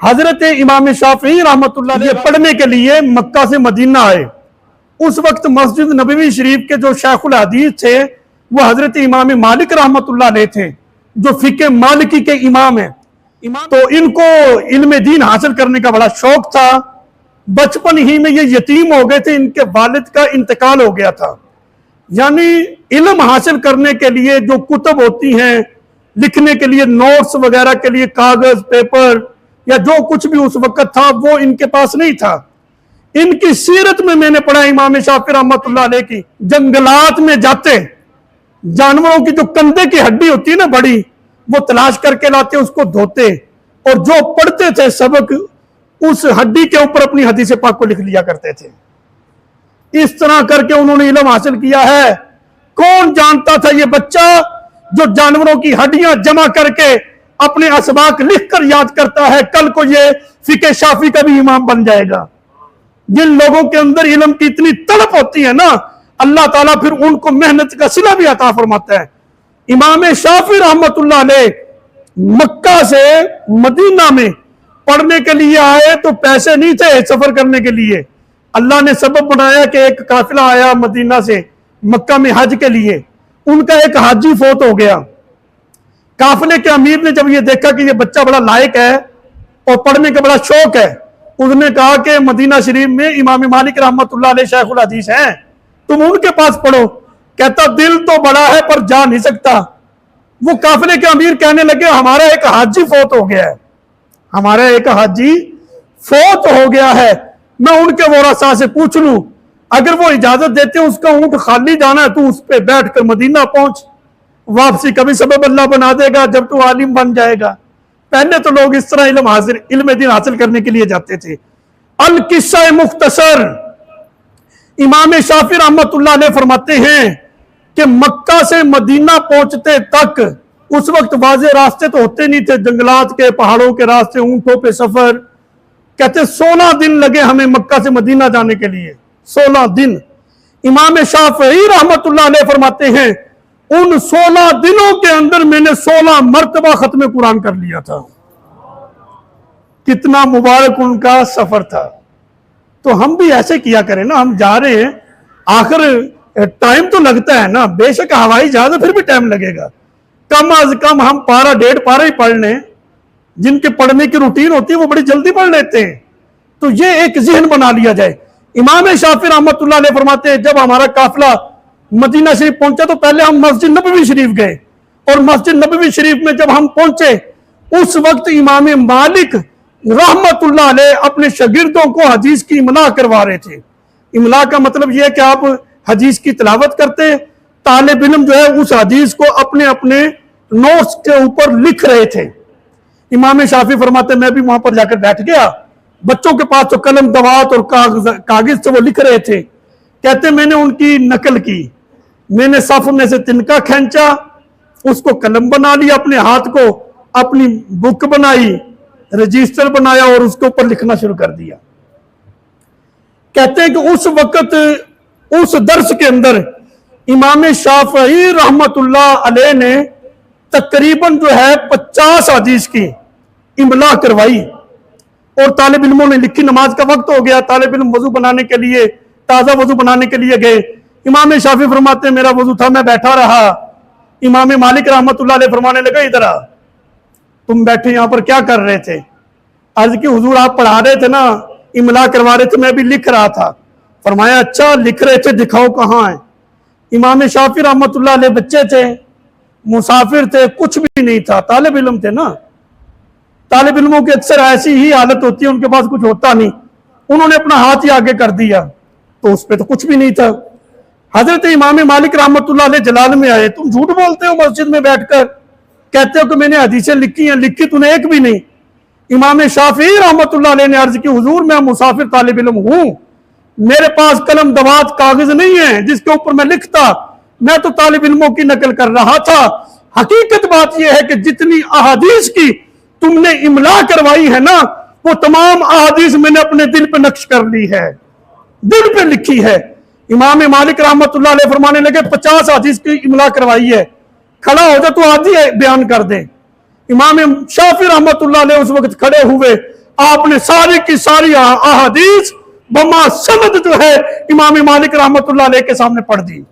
हजरत इमाम शाफी रहमतुल्लाह अलैह पढ़ने के लिए मक्का से मदीना आए। उस वक्त मस्जिद नबवी शरीफ के जो शेखुल हदीस थे वो हजरत इमाम मालिक रहमतुल्लाह अलैह थे, जो फिके मालिकी के इमाम है। तो इनको इल्म दीन हासिल करने का बड़ा शौक था। बचपन ही में ये यतीम हो गए थे, इनके वालिद का इंतकाल हो गया था। यानी इल्म हासिल करने के लिए जो कुतब होती हैं, लिखने के लिए नोट्स वगैरह के लिए कागज पेपर या जो कुछ भी उस वक्त था वो इनके पास नहीं था। इनकी सीरत में मैंने पढ़ा इमाम शाफी रहमतुल्लाह अलैह की, जंगलात में जाते जानवरों की जो कंधे की हड्डी होती है ना बड़ी, वो तलाश करके लाते, उसको धोते और जो पढ़ते थे सबक उस हड्डी के ऊपर अपनी हदीस पाक को लिख लिया करते थे। इस तरह करके उन्होंने इल्म हासिल किया है। कौन जानता था ये बच्चा जो जानवरों की हड्डियां जमा करके अपने असबाक लिखकर याद करता है, कल को ये फिके शाफी का भी इमाम बन जाएगा। जिन लोगों के अंदर इल्म की इतनी तड़प होती है ना, अल्लाह ताला फिर उनको मेहनत का सिला भी अता फरमाता है। इमाम शाफी रहमतुल्लाह अलैह मक्का से मदीना में पढ़ने के लिए आए तो पैसे नहीं थे सफर करने के लिए। अल्लाह ने सबब बनाया कि एक काफिला आया मदीना से मक्का में हज के लिए, उनका एक हाजी फौत हो गया। काफिले के अमीर ने जब ये देखा कि ये बच्चा बड़ा लायक है और पढ़ने का बड़ा शौक है, उसने कहा कि मदीना शरीफ में इमाम मालिक रहमतुल्लाह अलैह शेखुल हदीस हैं, तुम उनके पास पढ़ो। कहता दिल तो बड़ा है पर जा नहीं सकता। वो काफिले के अमीर कहने लगे हमारा एक हाजी फौत हो गया है, हमारा एक हाजी फौत हो गया है, मैं उनके वोरासा से पूछ लूं, अगर वो इजाजत देते हैं उसका ऊंट खाली जाना है तो उस पर बैठ कर मदीना पहुंच, वापसी कभी सबब अल्लाह बना देगा जब तू आलिम बन जाएगा। पहले तो लोग इस तरह इल्म दीन हासिल करने के लिए जाते थे। अल किस्सा मुख्तसर, इमाम शाफी रहमतुल्लाह अलैह फरमाते हैं कि मक्का से मदीना पहुंचते तक उस वक्त वाज़े रास्ते तो होते नहीं थे, जंगलात के पहाड़ों के रास्ते, ऊंटों पे सफर। कहते 16 दिन लगे हमें मक्का से मदीना जाने के लिए, 16 दिन। इमाम शाफी रहमतुल्लाह अलैह फरमाते हैं उन 16 दिनों के अंदर मैंने 16 मर्तबा खत्म कुरान कर लिया था। कितना मुबारक उनका सफर था। तो हम भी ऐसे किया करें ना, हम जा रहे हैं, आखिर टाइम तो लगता है ना, बेशक हवाई जहाज फिर भी टाइम लगेगा, कम अज कम हम पारा 1.5 पारा ही पढ़ लें। जिनके पढ़ने की रूटीन होती है वो बड़ी जल्दी पढ़ लेते हैं। तो ये एक जहन बना लिया जाए। इमाम शाफी रहमतुल्लाह अलैह फरमाते हैं जब हमारा काफिला मदीना शरीफ पहुंचा तो पहले हम मस्जिद नबवी शरीफ गए, और मस्जिद नबवी शरीफ में जब हम पहुंचे उस वक्त इमाम मालिक रहमतुल्लाह अलैह अपने शागिर्दों को हदीस की इमला करवा रहे थे। इमला का मतलब यह है कि आप हदीस की तिलावत करते, तालिब इल्म जो है उस हदीस को अपने अपने नोट्स के ऊपर लिख रहे थे। इमाम शाफी फरमाते मैं भी वहां पर जाकर बैठ गया, बच्चों के पास तो कलम दवात और कागज से वो लिख रहे थे। कहते मैंने उनकी नकल की, मैंने सफ में से तिनका खींचा, उसको कलम बना लिया, अपने हाथ को अपनी बुक बनाई, रजिस्टर बनाया और उसके ऊपर लिखना शुरू कर दिया। कहते हैं कि उस वक्त उस दर्स के अंदर इमाम शाफी रहमतुल्लाह अलैह ने तकरीबन जो है 50 हदीस की इमला करवाई और तालिब इल्मों ने लिखी। नमाज का वक्त हो गया, तालिब इल्म वजू बनाने के लिए, ताज़ा वजू बनाने के लिए गए। इमाम शाफी फरमाते मेरा वजू था, मैं बैठा रहा। इमाम मालिक रहमतुल्लाह अलैह फरमाने लगा इधर आ, तुम बैठे यहाँ पर क्या कर रहे थे? अर्ज की हुजूर आप पढ़ा रहे थे ना, इमला करवा रहे थे, मैं भी लिख रहा था। फरमाया अच्छा लिख रहे थे, दिखाओ कहाँ है। इमाम शाफी रहमतुल्लाह अलैह बच्चे थे, मुसाफिर थे, कुछ भी नहीं था, तालिब इल्म थे ना। तालिब इल्मों की अक्सर ऐसी ही हालत होती है, उनके पास कुछ होता नहीं। उन्होंने अपना हाथ ही आगे कर दिया तो उस पर तो कुछ भी नहीं था। हजरत इमाम मालिक रहमतुल्लाह अलैह जलाल में आए, तुम झूठ बोलते हो मस्जिद में बैठकर, कहते हो कि मैंने हदीसें लिखी हैं, लिखी तूने एक भी नहीं। इमाम शाफी रहमतुल्लाह अलैह ने अर्ज की हुजूर मैं मुसाफिर तालिब इल्म हूं, मेरे पास कलम दवात कागज नहीं है जिसके ऊपर मैं लिखता, मैं तो तालिब इल्मों की नकल कर रहा था। हकीकत बात यह है कि जितनी अहादीस की तुमने इमला करवाई है ना, वो तमाम अहादीस मैंने अपने दिल पे नक्श कर ली है, दिल पे लिखी है। इमाम मालिक रहमतुल्लाह अलैह फरमाने लगे 50 हदीस की इमला करवाई है, खड़ा हो जा तो आधी बयान कर दे। इमाम शाफी रहमतुल्लाह अलैह उस वक्त खड़े हुए, आपने सारी की सारी अहादीस बमा समद जो है इमाम मालिक रहमतुल्लाह अलैह के सामने पढ़ दी।